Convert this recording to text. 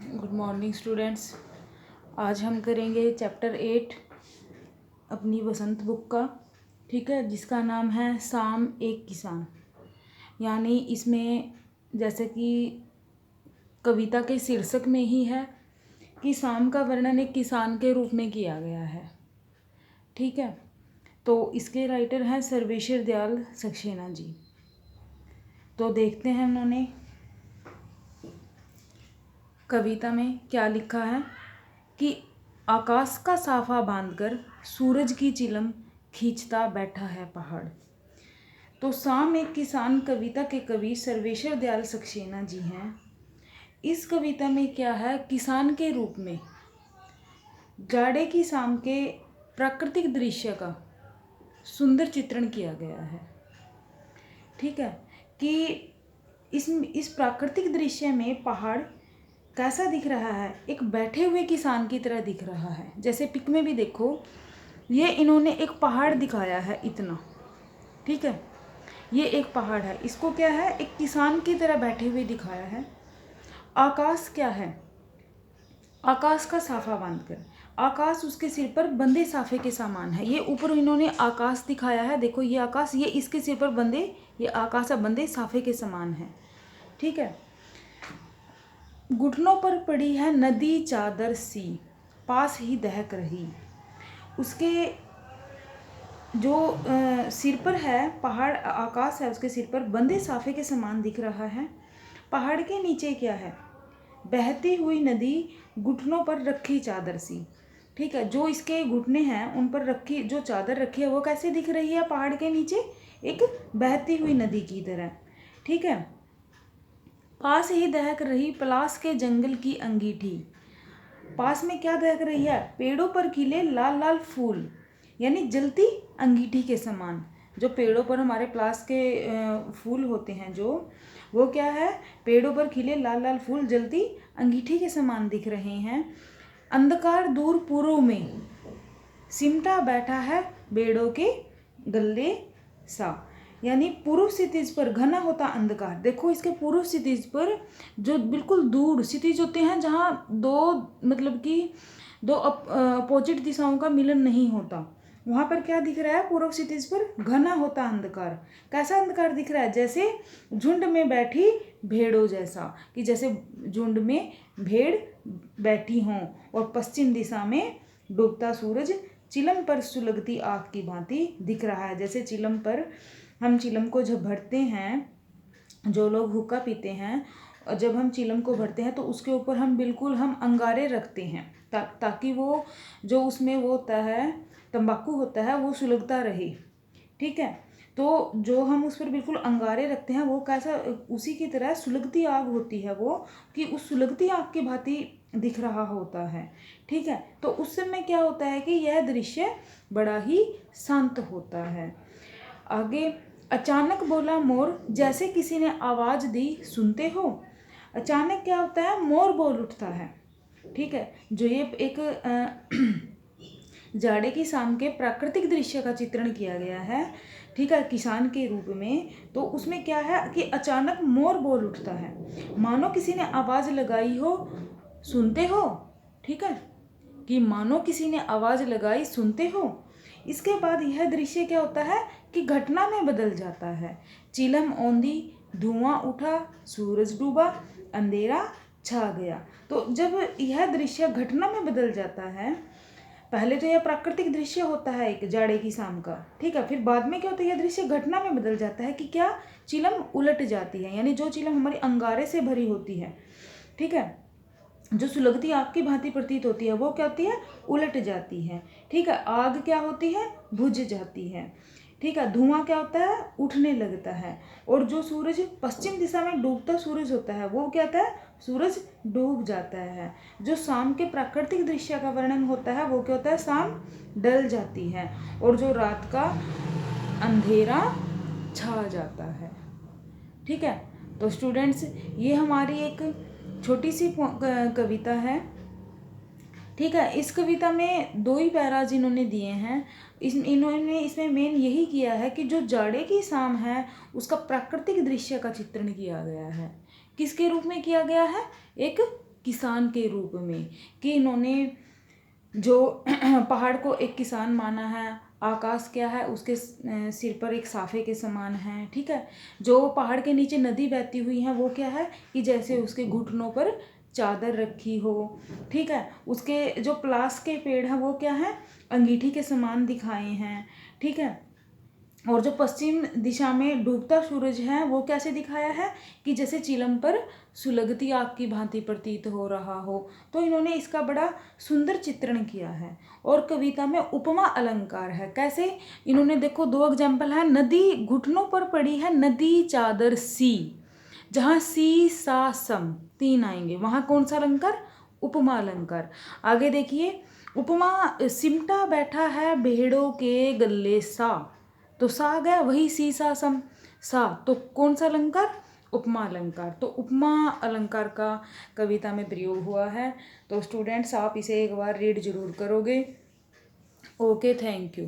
Good morning students. आज हम करेंगे चैप्टर 8 अपनी बसंत बुक का, ठीक है, जिसका नाम है साम एक किसान। यानी इसमें जैसे कि कविता के शीर्षक में ही है कि साम का वर्णन एक किसान के रूप में किया गया है, ठीक है। तो इसके राइटर हैं सर्वेश्वर दयाल सक्सेना जी। तो देखते हैं उन्होंने कविता में क्या लिखा है कि आकाश का साफा बांधकर सूरज की चिलम खींचता बैठा है पहाड़। तो साम एक किसान कविता के कवि सर्वेश्वर दयाल सक्सेना जी हैं। इस कविता में क्या है, किसान के रूप में जाड़े की शाम के प्राकृतिक दृश्य का सुंदर चित्रण किया गया है, ठीक है। कि इस प्राकृतिक दृश्य में पहाड़ कैसा दिख रहा है, एक बैठे हुए किसान की तरह दिख रहा है। जैसे पिक में भी देखो, ये इन्होंने एक पहाड़ दिखाया है इतना, ठीक है। ये एक पहाड़ है, इसको क्या है, एक किसान की तरह बैठे हुए दिखाया है। आकाश क्या है, आकाश का साफा बांधकर, आकाश उसके सिर पर बंदे साफे के समान है। ये ऊपर इन्होंने आकाश दिखाया है, देखो ये आकाश, ये इसके सिर पर बंदे, ये आकाश बंदे साफे के समान है, ठीक है। घुटनों पर पड़ी है नदी चादर सी, पास ही दहक रही। उसके जो सिर पर है पहाड़, आकाश है, उसके सिर पर बंदे साफे के समान दिख रहा है। पहाड़ के नीचे क्या है, बहती हुई नदी, घुटनों पर रखी चादर सी, ठीक है। जो इसके घुटने हैं उन पर रखी जो चादर रखी है वो कैसे दिख रही है पहाड़ के नीचे, एक बहती हुई नदी की तरह, ठीक है। पास ही दहक रही पलास के जंगल की अंगीठी। पास में क्या दहक रही है, पेड़ों पर खिले लाल लाल फूल, यानी जलती अंगीठी के समान। जो पेड़ों पर हमारे पलास के फूल होते हैं, जो वो क्या है, पेड़ों पर खिले लाल लाल फूल जलती अंगीठी के समान दिख रहे हैं। अंधकार दूर पूर्व में सिमटा बैठा है बेड़ों के गले सा, यानी पूर्व क्षितिज पर घना होता अंधकार। देखो इसके पूर्व क्षितिज पर जो बिल्कुल दूर क्षितिज होते हैं, जहाँ दो मतलब कि दो अपोजिट दिशाओं का मिलन नहीं होता, वहाँ पर क्या दिख रहा है, पूर्व क्षितिज पर घना होता अंधकार। कैसा अंधकार दिख रहा है, जैसे झुंड में बैठी भेड़ों जैसा, कि जैसे झुंड में भेड़ बैठी हों और पश्चिम दिशा में डूबता सूरज चिलम पर सुलगती आग की भांति दिख रहा है। जैसे चिलम पर, हम चिलम को जब भरते हैं, जो लोग हुक्का पीते हैं, और जब हम चिलम को भरते हैं तो उसके ऊपर हम बिल्कुल अंगारे रखते हैं ताकि वो जो उसमें वो होता है, तंबाकू होता है, वो सुलगता रहे, ठीक है। तो जो हम उस पर बिल्कुल अंगारे रखते हैं वो कैसा, उसी की तरह सुलगती आग होती है वो, कि उस सुलगती आग की भांति दिख रहा होता है, ठीक है। तो उस समय क्या होता है कि यह दृश्य बड़ा ही शांत होता है। आगे, अचानक बोला मोर, जैसे किसी ने आवाज दी, सुनते हो। अचानक क्या होता है, मोर बोल उठता है, ठीक है। जो ये एक जाड़े की शाम के प्राकृतिक दृश्य का चित्रण किया गया है, ठीक है, किसान के रूप में। तो उसमें क्या है कि अचानक मोर बोल उठता है, मानो किसी ने आवाज लगाई हो, सुनते हो, ठीक है, कि मानो किसी ने आवाज लगाई, सुनते हो। इसके बाद यह दृश्य क्या होता है कि घटना में बदल जाता है। चिलम औंधी, धुआं उठा, सूरज डूबा, अंधेरा छा गया। तो जब यह दृश्य घटना में बदल जाता है, पहले तो यह प्राकृतिक दृश्य होता है एक जाड़े की शाम का, ठीक है, फिर बाद में क्या होता है, यह दृश्य घटना में बदल जाता है कि क्या, चिलम उलट जाती है, यानी जो चिलम हमारी अंगारे से भरी होती है, ठीक है, जो सुलगती आग की भांति प्रतीत होती है, वो क्या होती है, उलट जाती है, ठीक है। आग क्या होती है, बुझ जाती है, ठीक है। धुआं क्या होता है, उठने लगता है। और जो सूरज पश्चिम दिशा में डूबता सूरज होता है, वो क्या होता है, सूरज डूब जाता है। जो शाम के प्राकृतिक दृश्य का वर्णन होता है वो क्या होता है, शाम ढल जाती है और जो रात का अंधेरा छा जाता है, ठीक है। तो स्टूडेंट्स, ये हमारी एक छोटी सी कविता है, ठीक है। इस कविता में 2 ही पैराज इन्होंने दिए हैं। इन्होंने इसमें मेन यही किया है कि जो जाड़े की शाम है उसका प्राकृतिक दृश्य का चित्रण किया गया है। किसके रूप में किया गया है, एक किसान के रूप में, कि इन्होंने जो पहाड़ को एक किसान माना है, आकाश क्या है, उसके सिर पर एक साफे के समान है। ठीक है, जो पहाड़ के नीचे नदी बहती हुई है वो क्या है कि जैसे उसके घुटनों पर चादर रखी हो। ठीक है, उसके जो पलास के पेड़ हैं वो क्या है, अंगीठी के समान दिखाए हैं। ठीक है, और जो पश्चिम दिशा में डूबता सूरज है वो कैसे दिखाया है कि जैसे चिलम पर सुलगती आग की भांति प्रतीत हो रहा हो। तो इन्होंने इसका बड़ा सुंदर चित्रण किया है। और कविता में उपमा अलंकार है, कैसे, इन्होंने देखो 2 एग्जाम्पल है, नदी घुटनों पर पड़ी है, नदी चादर सी, जहाँ सी सा सम 3 आएंगे, वहाँ कौन सा अलंकार, उपमा अलंकार। आगे देखिए, उपमा सिमटा बैठा है भेड़ों के गले सा, तो सा गया वही सी सा सम सा, तो कौन सा अलंकार, उपमा अलंकार। तो उपमा अलंकार का कविता में प्रयोग हुआ है। तो स्टूडेंट्स आप इसे एक बार रीड जरूर करोगे। Okay, thank you.